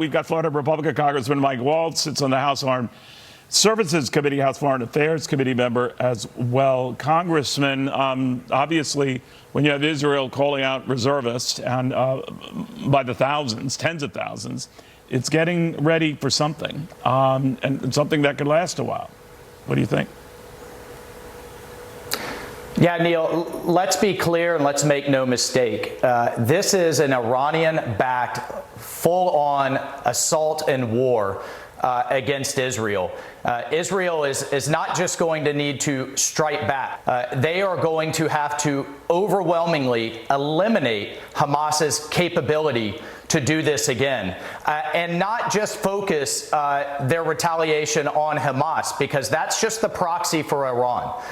We've got Florida Republican Congressman Mike Waltz sits on the House Armed Services Committee, House Foreign Affairs Committee member as well. Congressman, obviously, when you have Israel calling out reservists and by the thousands, tens of thousands, it's getting ready for something, and something that could last a while. What do you think? Yeah, Neil, let's be clear and let's make no mistake. This is an Iranian-backed, full-on assault and war against Israel. Israel is not just going to need to strike back. They are going to have to overwhelmingly eliminate Hamas's capability to do this again, and not just focus their retaliation on Hamas, because that's just the proxy for Iran.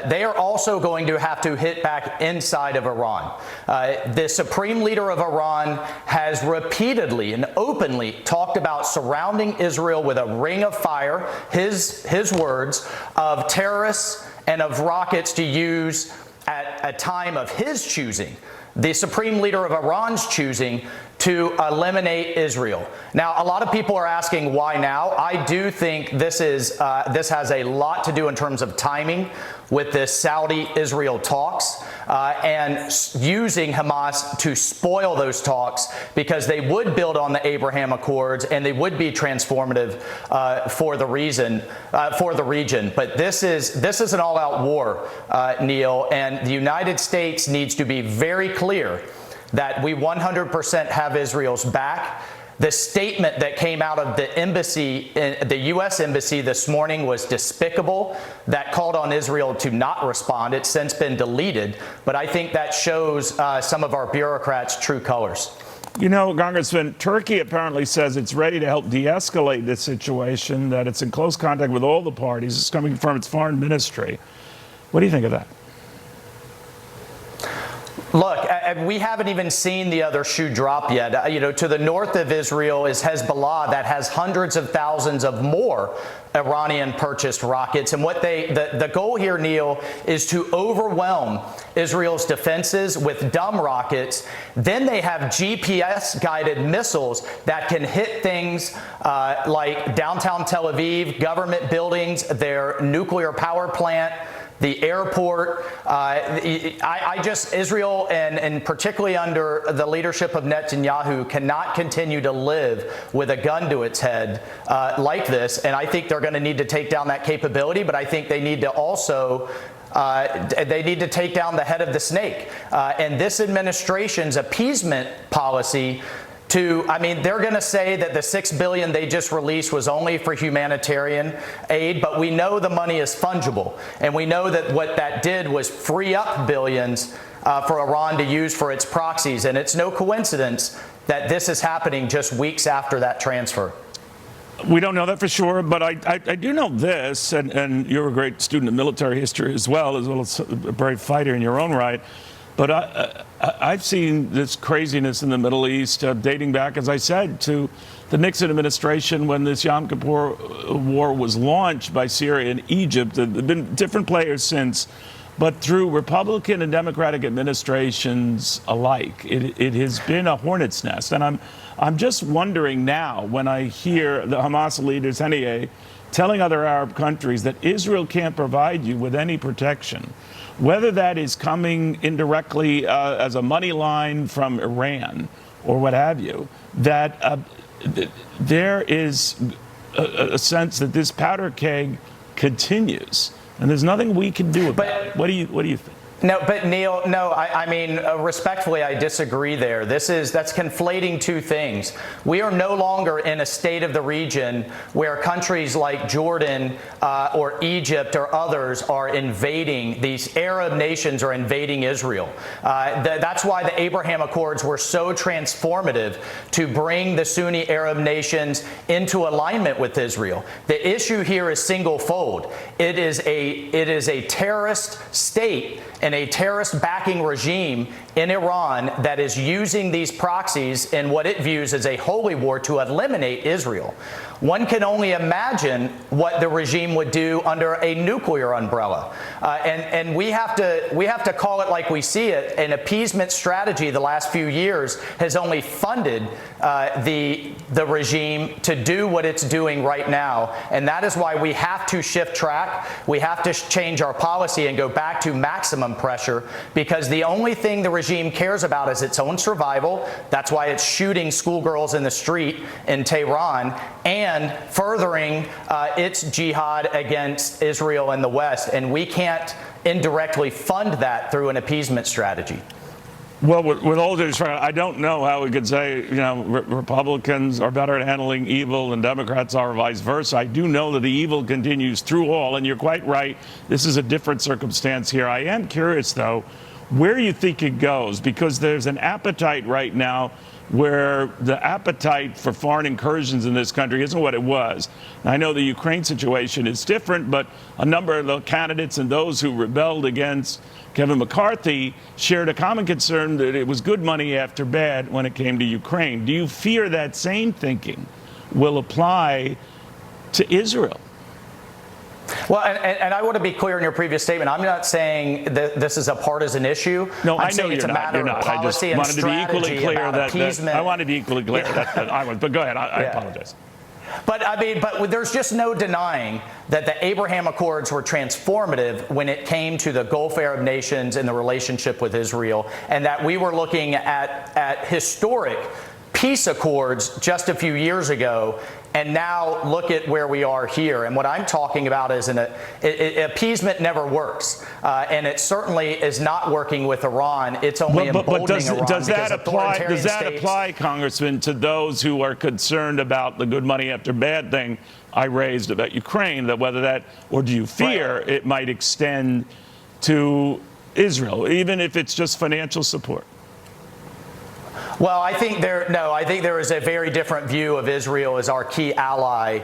They are also going to have to hit back inside of Iran. The supreme leader of Iran has repeatedly and openly talked about surrounding Israel with a ring of fire, his words, of terrorists and of rockets to use at a time of his choosing, the supreme leader of Iran's choosing, to eliminate Israel. Now, a lot of people are asking why now. I do think this has a lot to do in terms of timing with the Saudi-Israel talks and using Hamas to spoil those talks, because they would build on the Abraham Accords and they would be transformative for the region. But this is an all-out war, Neil, and the United States needs to be very clear that we 100% have Israel's back. The statement that came out of the embassy, the U.S. embassy this morning, was despicable. That called on Israel to not respond. It's since been deleted, but I think that shows some of our bureaucrats' true colors. You know, Congressman, Turkey apparently says it's ready to help de-escalate this situation, that it's in close contact with all the parties. It's coming from its foreign ministry. What do you think of that? Look, we haven't even seen the other shoe drop yet. To the north of Israel is Hezbollah, that has hundreds of thousands of more Iranian-purchased rockets. And what the goal here, Neil, is to overwhelm Israel's defenses with dumb rockets. Then they have GPS-guided missiles that can hit things like downtown Tel Aviv, government buildings, their nuclear power plant, the airport. Israel, and particularly under the leadership of Netanyahu, cannot continue to live with a gun to its head like this. And I think they're going to need to take down that capability, but I think they need to also they need to take down the head of the snake. And this administration's appeasement policy they're going to say that the $6 billion they just released was only for humanitarian aid, but we know the money is fungible. And we know that what that did was free up billions for Iran to use for its proxies. And it's no coincidence that this is happening just weeks after that transfer. We don't know that for sure, but I do know this, and you're a great student of military history as well as a brave fighter in your own right. But I've seen this craziness in the Middle East dating back, as I said, to the Nixon administration when this Yom Kippur war was launched by Syria and Egypt. There have been different players since, but through Republican and Democratic administrations alike, it has been a hornet's nest. And I'm just wondering now, when I hear the Hamas leaders, Haniyeh, telling other Arab countries that Israel can't provide you with any protection, whether that is coming indirectly as a money line from Iran or what have you, that there is a sense that this powder keg continues, and there's nothing we can do about it. What do you think? No, but Neil, no, respectfully, I disagree there. That's conflating two things. We are no longer in a state of the region where countries like Jordan or Egypt or others are invading, these Arab nations are invading Israel. That's why the Abraham Accords were so transformative, to bring the Sunni Arab nations into alignment with Israel. The issue here is single-fold. It is a terrorist state and a terrorist backing regime in Iran that is using these proxies in what it views as a holy war to eliminate Israel. One can only imagine what the regime would do under a nuclear umbrella. And we have to call it like we see it. An appeasement strategy the last few years has only funded the regime to do what it's doing right now. And that is why we have to shift track. We have to change our policy and go back to maximum pressure, because the only thing the regime cares about is its own survival. That's why it's shooting schoolgirls in the street in Tehran and furthering its jihad against Israel and the West. And we can't indirectly fund that through an appeasement strategy. Well, with all due respect, I don't know how we could say, Republicans are better at handling evil than Democrats are, or vice versa. I do know that the evil continues through all, and you're quite right. This is a different circumstance here. I am curious, though, where you think it goes, because there's an appetite right now where the appetite for foreign incursions in this country isn't what it was. I know the Ukraine situation is different, but a number of the candidates and those who rebelled against Kevin McCarthy shared a common concern that it was good money after bad when it came to Ukraine. Do you fear that same thinking will apply to Israel? Well, and I want to be clear in your previous statement. I'm not saying that this is a partisan issue. No, I'm I know it's you're a matter not. of policy I just wanted to be equally clear that I wanted to be equally clear that I was. But go ahead. I apologize. But there's just no denying that the Abraham Accords were transformative when it came to the Gulf Arab nations and the relationship with Israel, and that we were looking at historic peace accords just a few years ago. And now look at where we are here. And what I'm talking about is appeasement never works. And it certainly is not working with Iran. It's only emboldening Iran. Does that apply, Congressman, to those who are concerned about the good money after bad thing I raised about Ukraine, that whether that, or do you fear it might extend to Israel, even if it's just financial support? Well, I think there is a very different view of Israel as our key ally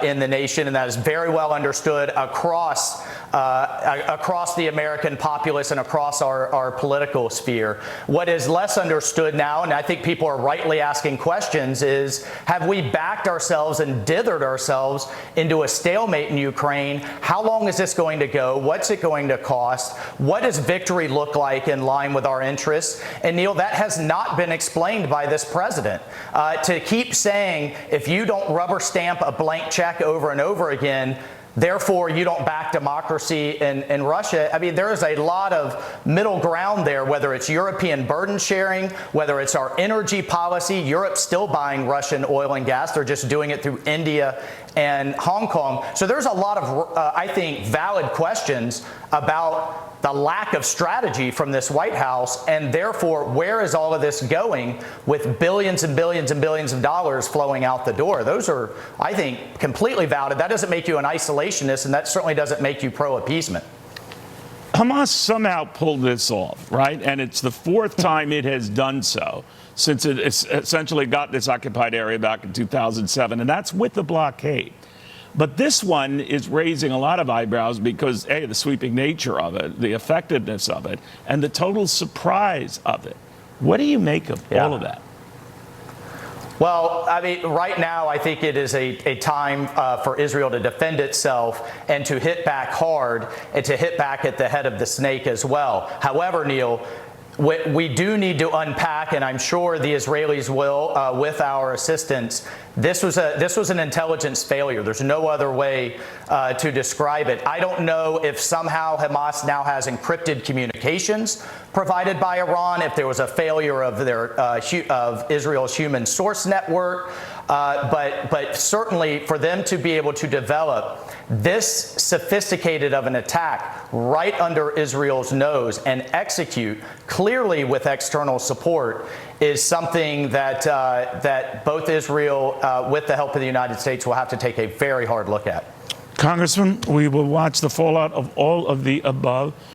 in the nation, and that is very well understood across the American populace and across our political sphere. What is less understood now, and I think people are rightly asking questions, is have we backed ourselves and dithered ourselves into a stalemate in Ukraine? How long is this going to go? What's it going to cost? What does victory look like in line with our interests? And Neil, that has not been explained by this president. To keep saying, if you don't rubber stamp a blank check over and over again, therefore you don't back democracy in Russia. I mean, there is a lot of middle ground there, whether it's European burden sharing, whether it's our energy policy. Europe's still buying Russian oil and gas. They're just doing it through India and Hong Kong. So there's a lot of, I think, valid questions about the lack of strategy from this White House, and therefore, where is all of this going with billions and billions and billions of dollars flowing out the door? Those are, I think, completely valid. That doesn't make you an isolationist, and that certainly doesn't make you pro-appeasement. Hamas somehow pulled this off, right? And it's the fourth time it has done so since it essentially got this occupied area back in 2007, and that's with the blockade. But this one is raising a lot of eyebrows because, A, the sweeping nature of it, the effectiveness of it, and the total surprise of it. What do you make of all of that? Well, I mean, right now, I think it is a time for Israel to defend itself and to hit back hard and to hit back at the head of the snake as well. However, Neil, we do need to unpack, and I'm sure the Israelis will, with our assistance. This was an intelligence failure. There's no other way to describe it. I don't know if somehow Hamas now has encrypted communications provided by Iran, if there was a failure of of Israel's human source network, but certainly for them to be able to develop this sophisticated of an attack right under Israel's nose and execute clearly with external support is something that that both Israel, with the help of the United States, will have to take a very hard look at. Congressman, we will watch the fallout of all of the above.